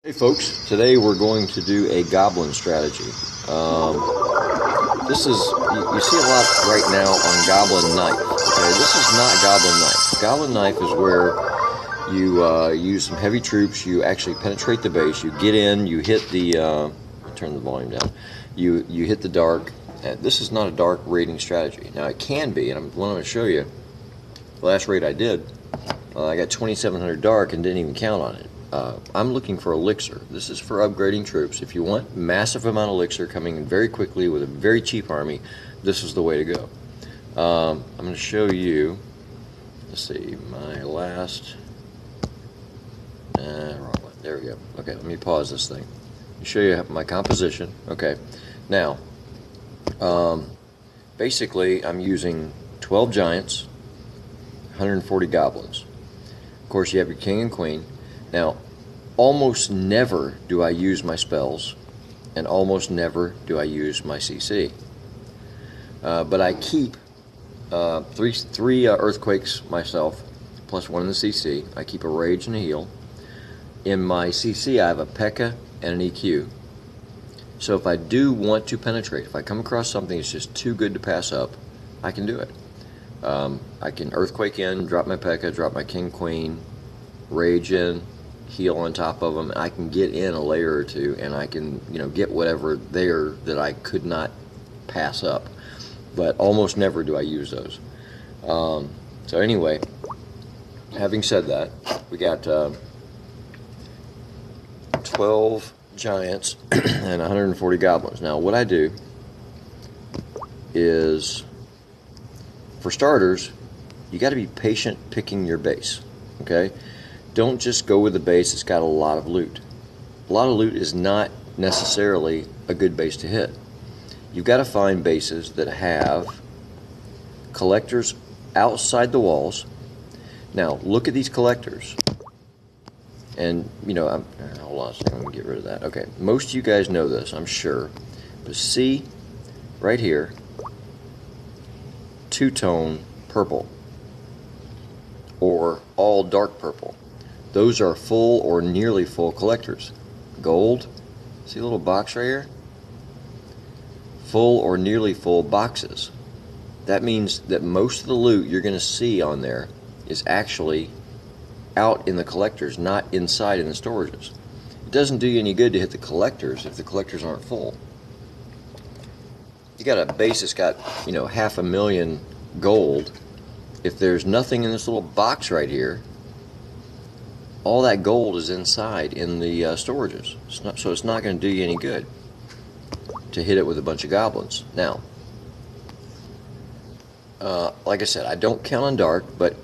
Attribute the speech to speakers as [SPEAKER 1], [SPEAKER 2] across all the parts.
[SPEAKER 1] Hey folks, today we're going to do a Goblin strategy. This is, you see a lot right now on Goblin Knife. Okay, this is not Goblin Knife. Goblin Knife is where you use some heavy troops, you actually penetrate the base, you get in, you hit the, turn the volume down, you hit the dark. This is not a dark raiding strategy. Now it can be, and I'm going to show you, the last raid I did, I got 2,700 dark and didn't even count on it. I'm looking for Elixir. This is for upgrading troops. If you want massive amount of Elixir coming in very quickly with a very cheap army, this is the way to go. I'm going to show you, let's see, my last, wrong one. There we go. Okay, let me pause this thing. Let me show you my composition. Okay, now, basically I'm using 12 giants, 140 goblins. Of course, you have your king and queen. Now, almost never do I use my spells, and almost never do I use my CC. But I keep three earthquakes myself, plus one in the CC. I keep a rage and a heal. In my CC, I have a P.E.K.K.A. and an EQ. So if I do want to penetrate, if I come across something that's just too good to pass up, I can do it. I can earthquake in, drop my P.E.K.K.A., drop my king, queen, rage in, heal on top of them. I can get in a layer or two, and I can, get whatever there that I could not pass up. But almost never do I use those. So anyway, having said that, we got 12 giants and 140 goblins. Now, what I do is, for starters, you got to be patient picking your base. Okay. Don't just go with the base that's got a lot of loot. A lot of loot is not necessarily a good base to hit. You've got to find bases that have collectors outside the walls. Now, look at these collectors. And, hold on a second, let me get rid of that. Okay, most of you guys know this, I'm sure. But see, right here, two-tone purple, or all dark purple. Those are full or nearly full collectors. Gold, see a little box right here? Full or nearly full boxes. That means that most of the loot you're going to see on there is actually out in the collectors, not inside in the storages. It doesn't do you any good to hit the collectors if the collectors aren't full. You got a base that's got, 500,000 gold. If there's nothing in this little box right here, all that gold is inside in the storages. So it's not going to do you any good to hit it with a bunch of goblins. Now, like I said, I don't count on dark, but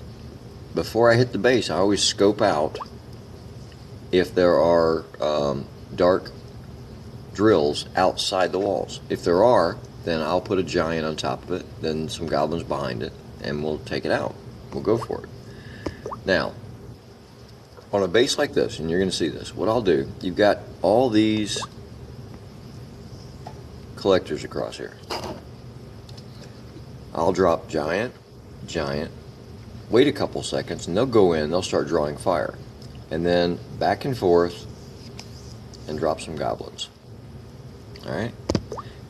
[SPEAKER 1] before I hit the base, I always scope out if there are dark drills outside the walls. If there are, then I'll put a giant on top of it, then some goblins behind it, and we'll take it out. We'll go for it. Now, on a base like this, and you're going to see this, what I'll do, you've got all these collectors across here. I'll drop giant, giant, wait a couple seconds, and they'll go in, they'll start drawing fire. And then back and forth, and drop some goblins. Alright?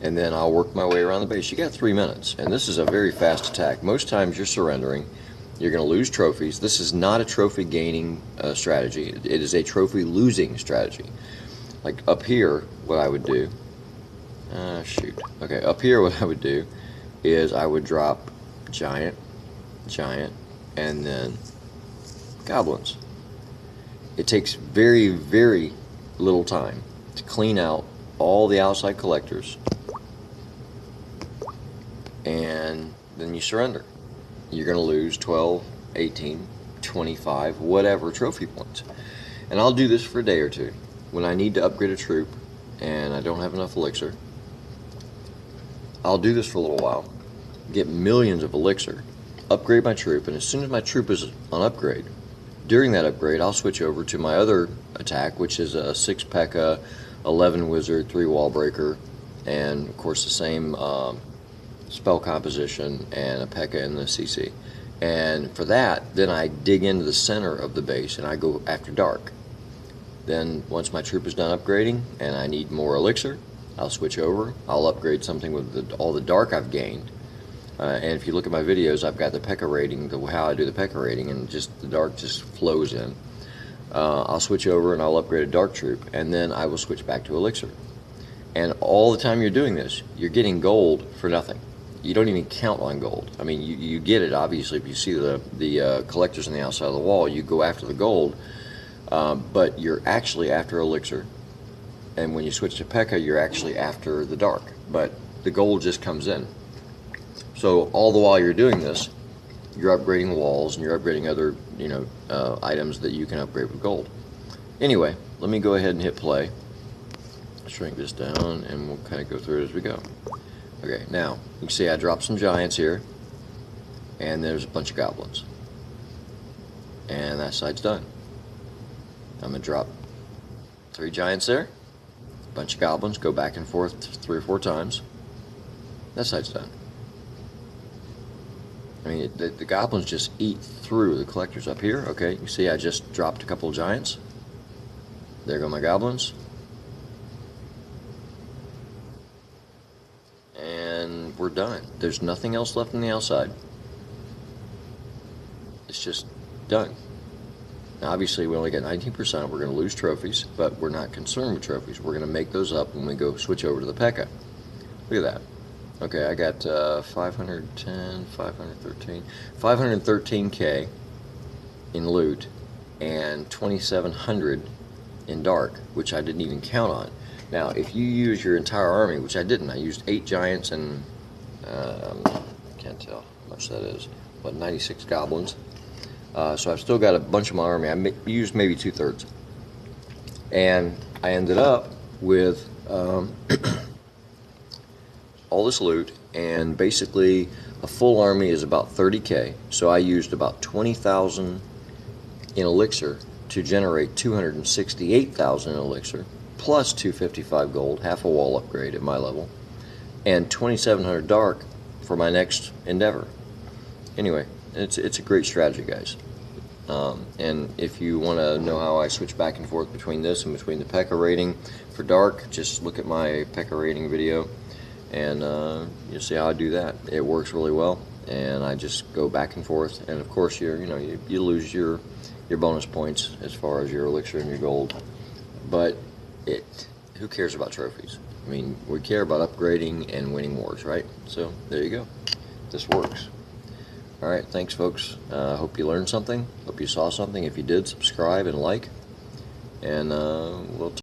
[SPEAKER 1] And then I'll work my way around the base. You got 3 minutes, and this is a very fast attack. Most times you're surrendering. You're going to lose trophies. This is not a trophy gaining strategy. It is a trophy losing strategy. Like up here, what I would do, up here what I would do is I would drop giant, giant, and then goblins. It takes very, very little time to clean out all the outside collectors, and then you surrender. You're going to lose 12, 18, 25, whatever trophy points. And I'll do this for a day or two. When I need to upgrade a troop and I don't have enough elixir, I'll do this for a little while, get millions of elixir, upgrade my troop, and as soon as my troop is on upgrade, during that upgrade, I'll switch over to my other attack, which is a 6 P.E.K.K.A., 11 Wizard, 3 Wall Breaker, and of course the same spell composition and a P.E.K.K.A. in the CC. And for that, then I dig into the center of the base and I go after dark. Then once my troop is done upgrading and I need more elixir, I'll switch over. I'll upgrade something with all the dark I've gained. And if you look at my videos, I've got the P.E.K.K.A. rating, how I do the P.E.K.K.A. rating, and just the dark just flows in. I'll switch over and I'll upgrade a dark troop, and then I will switch back to elixir. And all the time you're doing this, you're getting gold for nothing. You don't even count on gold. I mean, you get it, obviously, if you see the collectors on the outside of the wall, you go after the gold, but you're actually after elixir. And when you switch to P.E.K.K.A., you're actually after the dark, but the gold just comes in. So all the while you're doing this, you're upgrading walls and you're upgrading other, items that you can upgrade with gold. Anyway, let me go ahead and hit play. Shrink this down and we'll kind of go through it as we go. Okay, now you can see I dropped some giants here, and there's a bunch of goblins, and that side's done. I'm gonna drop 3 giants there, a bunch of goblins, go back and forth 3 or 4 times. That side's done. I mean, the goblins just eat through the collectors up here. Okay, you see I just dropped a couple of giants. There go my goblins. And we're done. There's nothing else left on the outside. It's just done. Now obviously we only got 19%. We're going to lose trophies, but we're not concerned with trophies. We're going to make those up when we go switch over to the P.E.K.K.A. Look at that. Okay, I got 510, 513, 513K in loot and 2,700 in dark, which I didn't even count on. Now, if you use your entire army, which I didn't, I used 8 giants and can't tell how much that is, but 96 goblins. So I've still got a bunch of my army. I used maybe 2/3, and I ended up with all this loot, and basically a full army is about 30K. So I used about 20,000 in elixir to generate 268,000 in elixir, plus 255 gold, half a wall upgrade at my level, and 2,700 dark for my next endeavor. Anyway, it's a great strategy, guys. And if you want to know how I switch back and forth between this and between the P.E.K.K.A. rating for dark, just look at my P.E.K.K.A. rating video, and you'll see how I do that. It works really well, and I just go back and forth. And of course, you lose your bonus points as far as your elixir and your gold, but who cares about trophies? I mean, we care about upgrading and winning wars, right? So there you go. This works. All right, thanks, folks. Hope you learned something. Hope you saw something. If you did, subscribe and like, and we'll